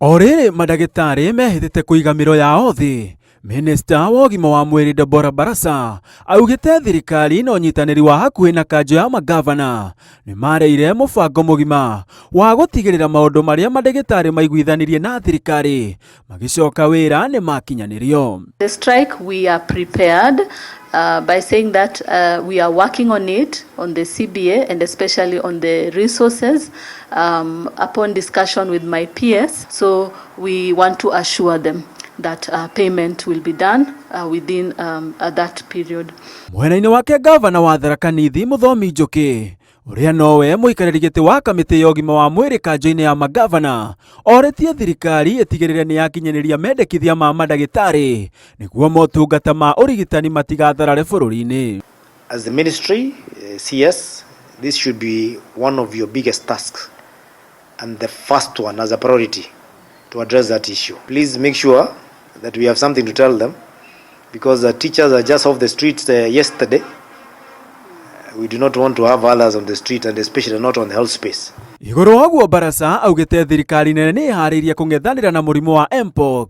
Orĩrĩ marĩgĩtarĩ mehĩtĩte kũiga mĩro yao thĩ, Minista wa ũgima wa mwĩrĩ Deborah Barasa augĩte thirikari na ũnyitanĩri wa hakuhĩ na kanjũ ya magavana nĩ mareire mũbango mũgima wa gũtigĩrĩra maũndũ marĩa marĩgĩtarĩ maiguithanirie na thirikari magĩcoka wĩra nĩ makinyanĩrio. The strike, we are prepared by saying that we are working on it, on the CBA and especially on the resources upon discussion with my peers. So we want to assure them that payment will be done within that period. Mwena-inĩ wake gavana wa Thirikari Mũthomi Njoki ũrĩa nowe mũikarĩri gĩtĩ wa kamĩtĩ ya ũgima wa mwĩrĩ kanjũ-inĩ ya magavana orĩtie thirikari ĩtigĩrĩre nĩ yakinyanĩria mendekithia ma mandagĩtarĩ nĩguo motungata ma ũrigitani matigatharare bũrũri-inĩ. As the ministry, CS, this should be one of your biggest tasks and the first one as a priority to address that issue. Please make sure that we have something to tell them, because the teachers are just off the streets yesterday. We do not want to have others on the street, and especially not on the health space. Igũrũ waguo Barasa augĩte thirikari nene nĩ ĩharĩirie kũng'ethanĩra na mũrimũ wa mpox,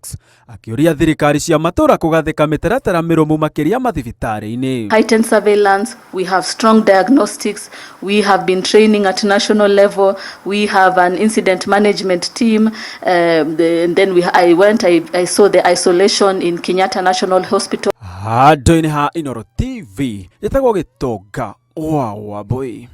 akĩũria thirikari cia matũũra kũgathĩka mĩtaratara mĩrũmu makĩria mathibitarĩ-inĩ. Heightened surveillance, we have strong diagnostics, we have been training at national level, we have an incident management team, and then I saw the isolation in Kenyatta National Hospital. Handũ-inĩ ha Inooro TV, gĩtagwo Gĩtonga wa Wambui.